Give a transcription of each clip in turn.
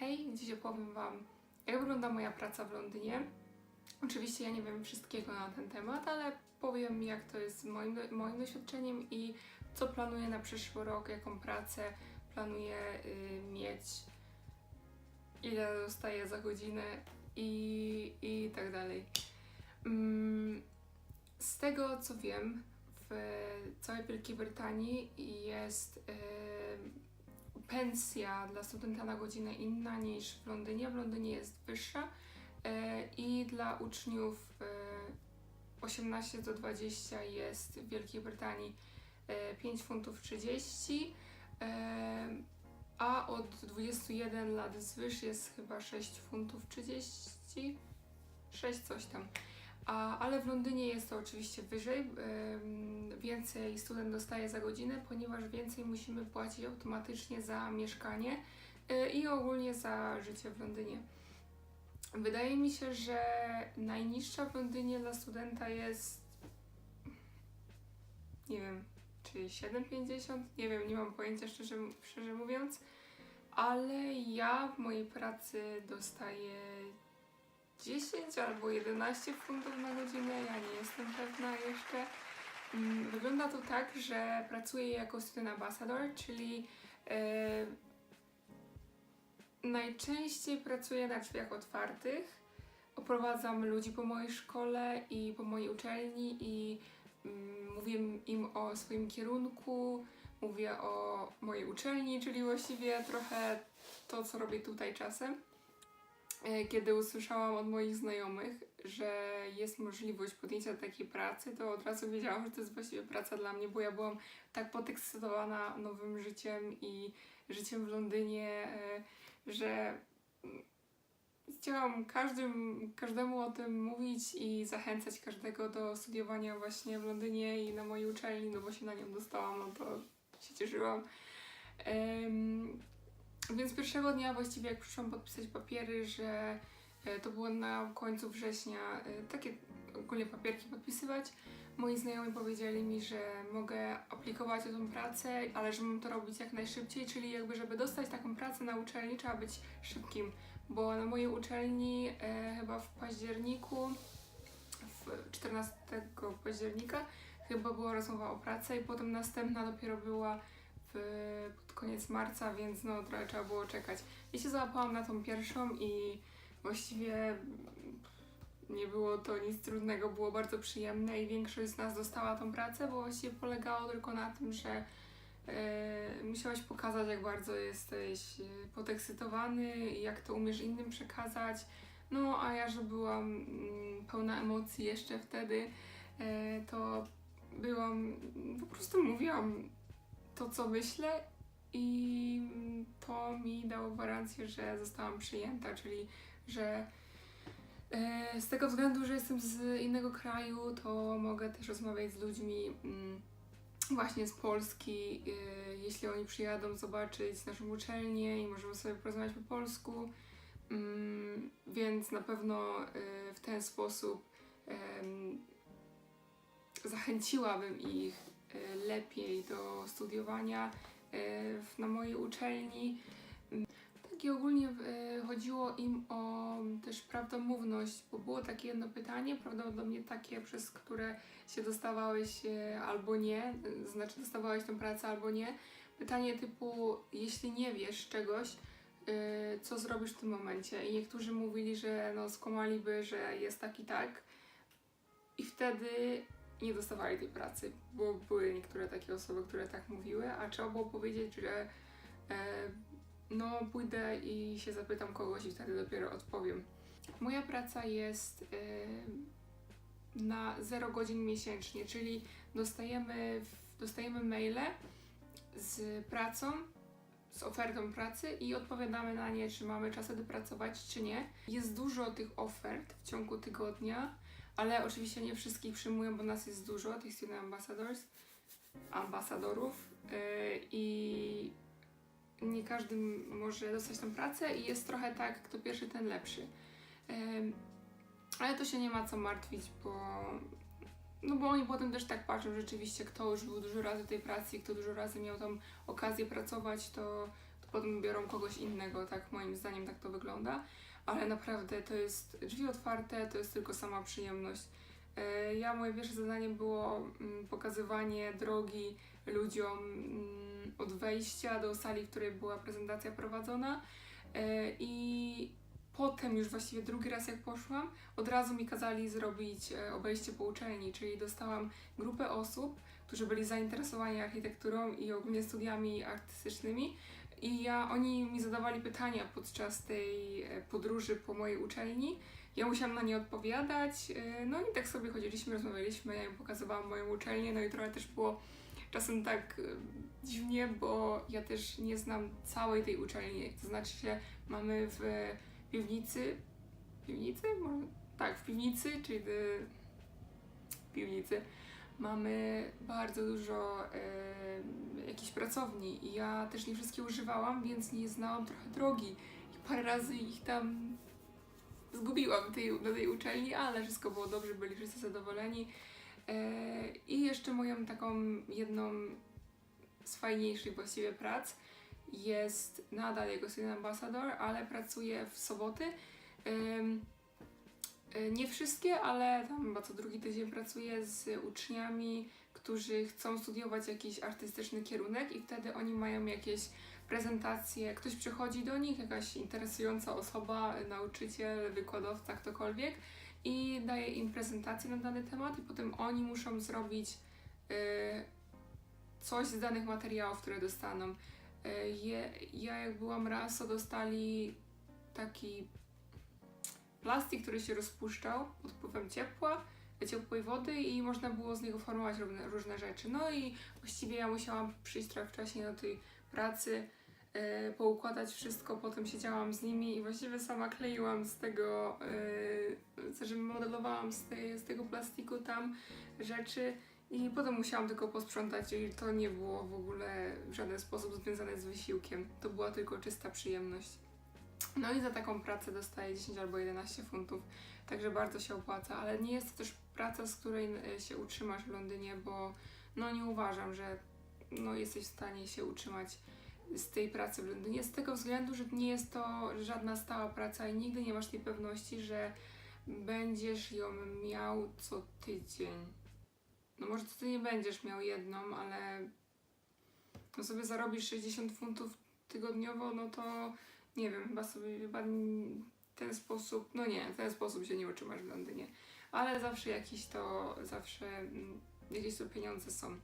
Hej, dziś opowiem Wam, jak wygląda moja praca w Londynie. Oczywiście ja nie wiem wszystkiego na ten temat, ale powiem, jak to jest moim doświadczeniem i co planuję na przyszły rok, jaką pracę planuję mieć, ile dostaję za godzinę i tak dalej. Z tego co wiem, w całej Wielkiej Brytanii jest pensja dla studenta na godzinę inna niż w Londynie. W Londynie jest wyższa i dla uczniów 18 do 20 jest w Wielkiej Brytanii 5 funtów 30, a od 21 lat wzwyż jest chyba 6 funtów 30, 6 coś tam. Ale w Londynie jest to oczywiście wyżej, więcej student dostaje za godzinę, ponieważ więcej musimy płacić automatycznie za mieszkanie i ogólnie za życie w Londynie. Wydaje mi się, że najniższa w Londynie dla studenta jest, nie wiem, czy 7,50? Nie wiem, nie mam pojęcia szczerze mówiąc, ale ja w mojej pracy dostaję 10 albo 11 funtów na godzinę, ja nie jestem pewna jeszcze. Wygląda to tak, że pracuję jako student ambassador, czyli najczęściej pracuję na drzwiach otwartych. Oprowadzam ludzi po mojej szkole i po mojej uczelni i mówię im o swoim kierunku, mówię o mojej uczelni, czyli właściwie trochę to, co robię tutaj czasem. Kiedy usłyszałam od moich znajomych, że jest możliwość podjęcia takiej pracy, to od razu wiedziałam, że to jest właściwie praca dla mnie, bo ja byłam tak podekscytowana nowym życiem i życiem w Londynie, że chciałam każdemu o tym mówić i zachęcać każdego do studiowania właśnie w Londynie i na mojej uczelni, no bo się na nią dostałam, no to się cieszyłam. Więc pierwszego dnia właściwie jak przyszłam podpisać papiery, że to było na końcu września, takie ogólnie papierki podpisywać, moi znajomi powiedzieli mi, że mogę aplikować o tą pracę, ale że mam to robić jak najszybciej, czyli jakby żeby dostać taką pracę na uczelni trzeba być szybkim, bo na mojej uczelni chyba w październiku, 14 października chyba była rozmowa o pracę i potem następna dopiero była pod koniec marca, więc no trochę trzeba było czekać. Ja się załapałam na tą pierwszą i właściwie nie było to nic trudnego, było bardzo przyjemne i większość z nas dostała tą pracę, bo właściwie polegało tylko na tym, że musiałaś pokazać, jak bardzo jesteś podekscytowany i jak to umiesz innym przekazać. No a ja, że byłam pełna emocji jeszcze wtedy, to po prostu mówiłam to, co myślę i to mi dało gwarancję, że zostałam przyjęta, czyli że z tego względu, że jestem z innego kraju, to mogę też rozmawiać z ludźmi właśnie z Polski, jeśli oni przyjadą zobaczyć naszą uczelnię i możemy sobie porozmawiać po polsku, więc na pewno w ten sposób zachęciłabym ich lepiej do studiowania na mojej uczelni. Tak i ogólnie chodziło im o też prawdomówność, bo było takie jedno pytanie, prawdopodobnie takie, przez które się dostawałeś albo nie, znaczy dostawałeś tę pracę albo nie. Pytanie typu, jeśli nie wiesz czegoś, co zrobisz w tym momencie? I niektórzy mówili, że no skłamaliby, że jest tak i tak i wtedy nie dostawali tej pracy, bo były niektóre takie osoby, które tak mówiły, a trzeba było powiedzieć, że no pójdę i się zapytam kogoś i wtedy dopiero odpowiem. Moja praca jest na 0 godzin miesięcznie, czyli dostajemy maile z pracą, z ofertą pracy i odpowiadamy na nie, czy mamy czas wtedy pracować, czy nie. Jest dużo tych ofert w ciągu tygodnia, ale oczywiście nie wszystkich przyjmują, bo nas jest dużo, tych student ambasadorów i nie każdy może dostać tę pracę i jest trochę tak, kto pierwszy, ten lepszy. Ale to się nie ma co martwić, bo oni potem też tak patrzą rzeczywiście, kto już był dużo razy w tej pracy, kto dużo razy miał tam okazję pracować, to potem biorą kogoś innego, tak moim zdaniem tak to wygląda, ale naprawdę to jest drzwi otwarte, to jest tylko sama przyjemność. Moje pierwsze zadanie było pokazywanie drogi ludziom od wejścia do sali, w której była prezentacja prowadzona i potem już właściwie drugi raz jak poszłam, od razu mi kazali zrobić obejście po uczelni, czyli dostałam grupę osób, którzy byli zainteresowani architekturą i ogólnie studiami artystycznymi i oni mi zadawali pytania podczas tej podróży po mojej uczelni. Ja musiałam na nie odpowiadać, no i tak sobie chodziliśmy, rozmawialiśmy, ja im pokazywałam moją uczelnię, no i trochę też było czasem tak dziwnie, bo ja też nie znam całej tej uczelni, to znaczy, że mamy w piwnicy, Może? Tak, w piwnicy, czyli w piwnicy, mamy bardzo dużo jakichś pracowni i ja też nie wszystkie używałam, więc nie znałam trochę drogi i parę razy ich tam zgubiłam na tej uczelni, ale wszystko było dobrze, byli wszyscy zadowoleni. I jeszcze moją taką jedną z fajniejszych właściwie prac jest nadal jako student ambassador, ale pracuję w soboty. Nie wszystkie, ale tam chyba co drugi tydzień pracuję z uczniami, którzy chcą studiować jakiś artystyczny kierunek i wtedy oni mają jakieś prezentacje, ktoś przychodzi do nich, jakaś interesująca osoba, nauczyciel, wykładowca, ktokolwiek i daje im prezentację na dany temat i potem oni muszą zrobić coś z danych materiałów, które dostaną. Ja jak byłam raz, to dostali taki plastik, który się rozpuszczał pod wpływem ciepłej wody i można było z niego formować różne rzeczy. No i właściwie ja musiałam przyjść trochę wcześniej do tej pracy, poukładać wszystko, potem siedziałam z nimi i właściwie sama kleiłam z tego, że modelowałam z tego plastiku tam rzeczy i potem musiałam tylko posprzątać i to nie było w ogóle w żaden sposób związane z wysiłkiem. To była tylko czysta przyjemność. No i za taką pracę dostaję 10 albo 11 funtów, także bardzo się opłaca, ale nie jest to też praca, z której się utrzymasz w Londynie, bo nie uważam, że jesteś w stanie się utrzymać z tej pracy w Londynie, z tego względu, że nie jest to żadna stała praca i nigdy nie masz tej pewności, że będziesz ją miał co tydzień. No może co tydzień będziesz miał jedną, ale sobie zarobisz 60 funtów tygodniowo, no to nie wiem, chyba ten sposób, w ten sposób się nie utrzymasz w Londynie, ale zawsze jakieś to pieniądze są.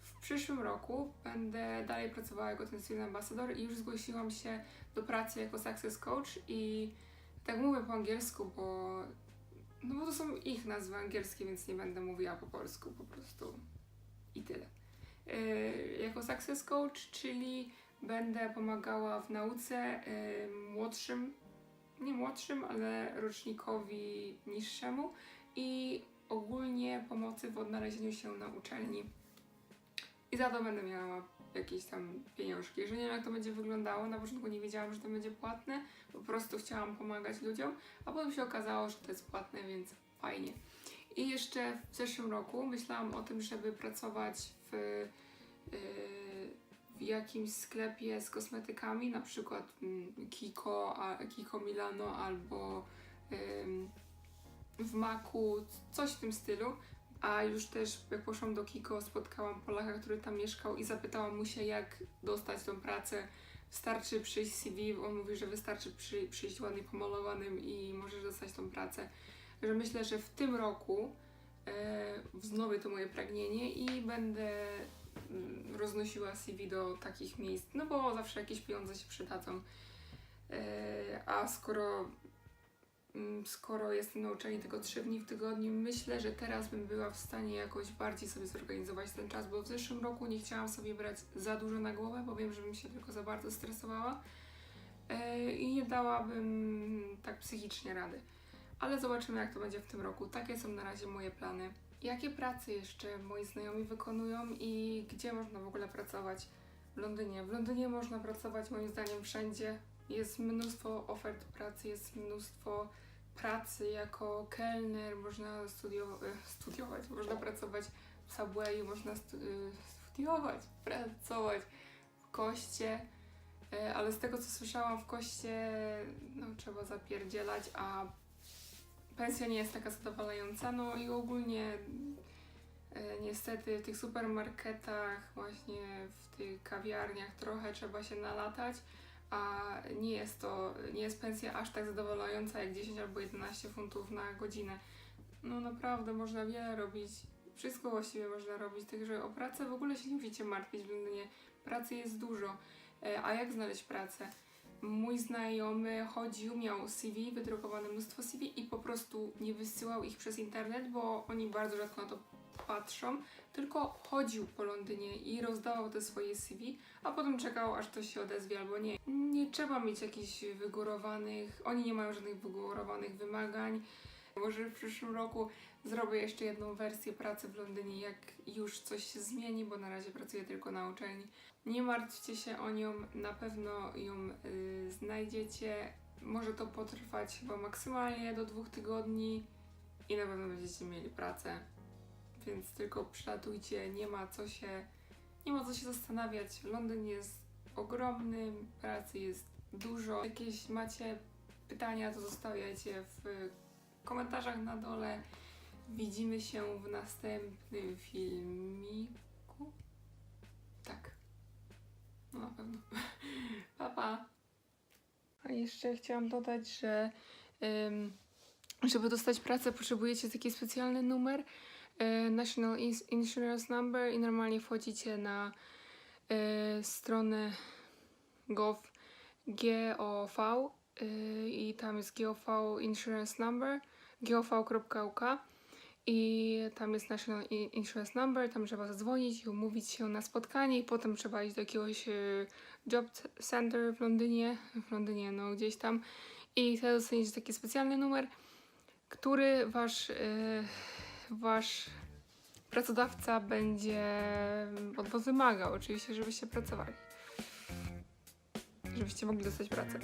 W przyszłym roku będę dalej pracowała jako ten student ambassador i już zgłosiłam się do pracy jako success coach i tak mówię po angielsku, bo to są ich nazwy angielskie, więc nie będę mówiła po polsku po prostu i tyle. Jako success coach, czyli będę pomagała w nauce nie młodszym, ale rocznikowi niższemu i ogólnie pomocy w odnalezieniu się na uczelni. I za to będę miała jakieś tam pieniążki. Że nie wiem, jak to będzie wyglądało, na początku nie wiedziałam, że to będzie płatne, po prostu chciałam pomagać ludziom, a potem się okazało, że to jest płatne, więc fajnie. I jeszcze w zeszłym roku myślałam o tym, żeby pracować w jakimś sklepie z kosmetykami, na przykład Kiko Milano albo w Macu, coś w tym stylu. A już też jak poszłam do Kiko, spotkałam Polaka, który tam mieszkał i zapytałam mu się, jak dostać tą pracę. Wystarczy przyjść CV, on mówi, że wystarczy przyjść ładnie pomalowanym i możesz dostać tą pracę. Że myślę, że w tym roku wznowię to moje pragnienie i będę roznosiła CV do takich miejsc, no bo zawsze jakieś pieniądze się przydadzą. A skoro jestem na uczelni tylko 3 dni w tygodniu, myślę, że teraz bym była w stanie jakoś bardziej sobie zorganizować ten czas, bo w zeszłym roku nie chciałam sobie brać za dużo na głowę, bo wiem, że bym się tylko za bardzo stresowała i nie dałabym tak psychicznie rady. Ale zobaczymy, jak to będzie w tym roku. Takie są na razie moje plany. Jakie prace jeszcze moi znajomi wykonują i gdzie można w ogóle pracować w Londynie? W Londynie można pracować moim zdaniem wszędzie. Jest mnóstwo ofert pracy, jest mnóstwo pracy jako kelner, można studiować, można pracować w Subwayu, można studiować, pracować w koście. ale z tego co słyszałam w Koście, no trzeba zapierdzielać, a pensja nie jest taka zadowalająca, no i ogólnie niestety w tych supermarketach, właśnie w tych kawiarniach trochę trzeba się nalatać, a nie jest pensja aż tak zadowalająca jak 10 albo 11 funtów na godzinę. No naprawdę można wiele robić, wszystko właściwie można robić, także o pracę w ogóle się nie musicie martwić w Londynie. Pracy jest dużo. A jak znaleźć pracę? Mój znajomy miał CV, wydrukowane mnóstwo CV i po prostu nie wysyłał ich przez internet, bo oni bardzo rzadko na to patrzą, tylko chodził po Londynie i rozdawał te swoje CV, a potem czekał, aż ktoś się odezwie albo nie. Nie trzeba mieć jakichś wygórowanych, oni nie mają żadnych wygórowanych wymagań. Może w przyszłym roku zrobię jeszcze jedną wersję pracy w Londynie, jak już coś się zmieni, bo na razie pracuję tylko na uczelni. Nie martwcie się o nią, na pewno ją znajdziecie. Może to potrwać chyba maksymalnie do 2 tygodni i na pewno będziecie mieli pracę. Więc tylko przylatujcie, nie ma co się zastanawiać. Londyn jest ogromny, pracy jest dużo. Jakieś macie pytania, to zostawiajcie w komentarzach na dole. Widzimy się w następnym filmiku. Tak. No na pewno. Pa, pa. A jeszcze chciałam dodać, że żeby dostać pracę, potrzebujecie taki specjalny numer National Insurance Number i normalnie wchodzicie na stronę gov i tam jest GOV Insurance Number, gov.uk i tam jest National Insurance Number, tam trzeba zadzwonić i umówić się na spotkanie i potem trzeba iść do jakiegoś job center w Londynie, no gdzieś tam i wtedy dostaniecie taki specjalny numer, który wasz pracodawca będzie od was wymagał, oczywiście, żebyście pracowali, żebyście mogli dostać pracę.